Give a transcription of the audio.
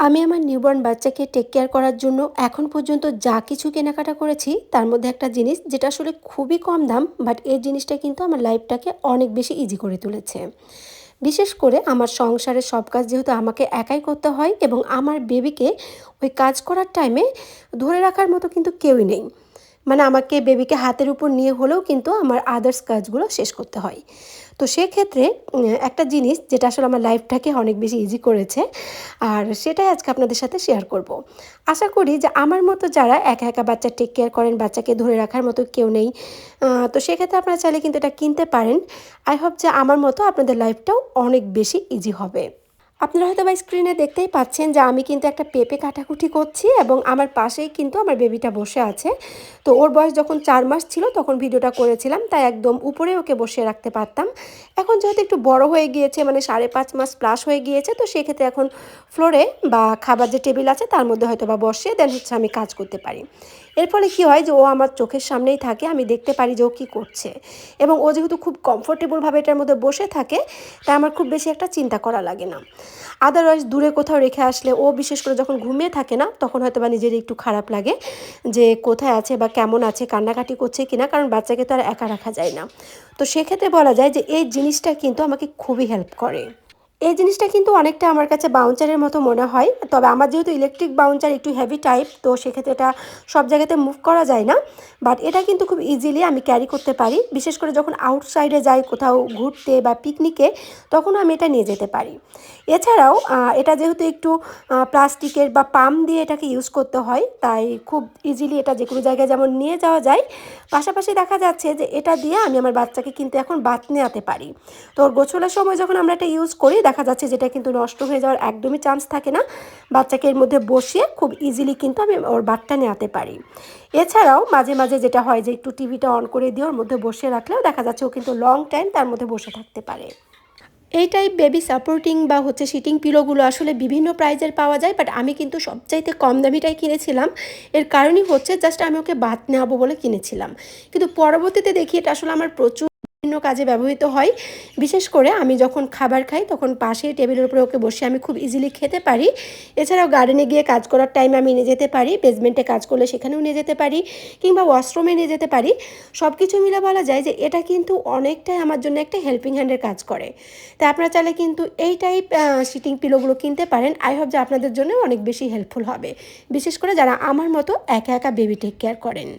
আমি আমার নিউবর্ন বাচ্চাকে টেক কেয়ার করার জন্য এখন পর্যন্ত যা কিছু কেনাকাটা করেছি তার মধ্যে একটা জিনিস যেটা আসলে খুবই কম দাম, বাট এই জিনিসটা কিন্তু আমার লাইফটাকে অনেক বেশি ইজি করে তুলেছে। বিশেষ করে আমার সংসারের সব কাজ যেহেতু আমাকে একাই করতে হয় এবং আমার বেবিকে ওই কাজ করার টাইমে ধরে রাখার মতো কিন্তু কেউই নেই। মানে আমাকে বেবিকে হাতের উপর নিয়ে হলেও কিন্তু আমার আদার্স কাজগুলো শেষ করতে হয়। তো সেক্ষেত্রে একটা জিনিস যেটা আসলে আমার লাইফটাকে অনেক বেশি ইজি করেছে, আর সেটাই আজকে আপনাদের সাথে শেয়ার করব। আশা করি যে আমার মতো যারা একা একা বাচ্চা টেক কেয়ার করেন, বাচ্চাকে ধরে রাখার মতো কেউ নেই, তো সেক্ষেত্রে আপনারা চাইলে কিন্তু এটা কিনতে পারেন। আই হোপ যে আমার মতো আপনাদের লাইফটাও অনেক বেশি ইজি হবে। আপনারা হয়তো বা স্ক্রিনে দেখতেই পাচ্ছেন যে আমি কিন্তু একটা পেঁপে কাটাকুটি করছি এবং আমার পাশেই কিন্তু আমার বেবিটা বসে আছে। তো ওর বয়স যখন 4 মাস ছিল তখন ভিডিওটা করেছিলাম, তাই একদম উপরে ওকে বসিয়ে রাখতে পারতাম। এখন যেহেতু একটু বড় হয়ে গিয়েছে, মানে 5.5 মাস প্লাস হয়ে গিয়েছে, তো সেক্ষেত্রে এখন ফ্লোরে বা খাবার যে টেবিল আছে তার মধ্যে হয়তো বা বসিয়ে দেন হচ্ছে আমি কাজ করতে পারি। এর ফলে কী হয় যে ও আমার চোখের সামনেই থাকে, আমি দেখতে পারি যে ও কী করছে, এবং ও যেহেতু খুব কমফোর্টেবলভাবে এটার মধ্যে বসে থাকে তাই আমার খুব বেশি একটা চিন্তা করা লাগে না। আদারওয়াইজ দূরে কোথাও রেখে আসলে ও বিশেষ করে যখন ঘুমিয়ে থাকে না তখন হয়তো বা নিজের একটু খারাপ লাগে যে কোথায় আছে বা কেমন আছে, কান্নাকাটি করছে কিনা, কারণ বাচ্চাকে তো আর একা রাখা যায় না। তো সেক্ষেত্রে বলা যায় যে এই জিনিসটা কিন্তু আমাকে খুবই হেল্প করে। এই জিনিসটা কিন্তু অনেকটা আমার কাছে বাউন্সারের মতো মনে হয়, তবে আমার যেহেতু ইলেকট্রিক বাউন্সার একটু হেভি টাইপ, তো সেক্ষেত্রে এটা সব জায়গাতে মুভ করা যায় না, বাট এটা কিন্তু খুব ইজিলি আমি ক্যারি করতে পারি। বিশেষ করে যখন আউটসাইডে যাই কোথাও ঘুরতে বা পিকনিকে, তখন আমি এটা নিয়ে যেতে পারি। এছাড়াও এটা যেহেতু একটু প্লাস্টিকের বা পাম দিয়ে এটাকে ইউজ করতে হয়, তাই খুব ইজিলি এটা যে কোনো জায়গায় যেমন নিয়ে যাওয়া যায়, পাশাপাশি দেখা যাচ্ছে যে এটা দিয়ে আমি আমার বাচ্চাকে কিন্তু এখন বাথ নেওয়াতে পারি। তো ওর গোছলের সময় যখন আমরা এটা ইউজ করি দেখা যাচ্ছে যেটা কিন্তু নষ্ট হয়ে যাওয়ার একদমই চান্স থাকে না। বাচ্চাকে এর মধ্যে বসিয়ে খুব ইজিলি কিন্তু আমি ওর বাথটা নেওয়াতে পারি। এছাড়াও মাঝে মাঝে যেটা হয় যে একটু টিভিটা অন করে দিয়ে ওর মধ্যে বসিয়ে রাখলেও দেখা যাচ্ছে ও কিন্তু লং টাইম তার মধ্যে বসে থাকতে পারে। এই টাইপ বেবি সাপোর্টিং বা হচ্ছে সিটিং পিলোগুলো আসলে বিভিন্ন প্রাইজের পাওয়া যায়, বাট আমি কিন্তু সবচাইতে কম দামিটাই কিনেছিলাম। এর কারণই হচ্ছে জাস্ট আমি ওকে বাথ নেওয়াবো বলে কিনেছিলাম, কিন্তু পরবর্তীতে দেখি এটা আসলে আমার প্রচুর বিভিন্ন কাজে ব্যবহৃত হয়। বিশেষ করে আমি যখন খাবার খাই তখন পাশে টেবিলের উপরে ওকে বসে আমি খুব ইজিলি খেতে পারি। এছাড়াও গার্ডেনে গিয়ে কাজ করার টাইমে আমি নিয়ে যেতে পারি, বেসমেন্টে কাজ করলে সেখানেও নিয়ে যেতে পারি, কিংবা ওয়াশরুমে নিয়ে যেতে পারি। সব কিছু মিলে বলা যায় যে এটা কিন্তু অনেকটাই আমার জন্য একটা হেল্পিং হ্যান্ডের কাজ করে। তাই আপনারা চাইলে কিন্তু এই টাইপ সিটিং পিলোগুলো কিনতে পারেন। আই হোপ যে আপনাদের জন্য অনেক বেশি হেল্পফুল হবে, বিশেষ করে যারা আমার মতো একা একা বেবি টেক কেয়ার করেন।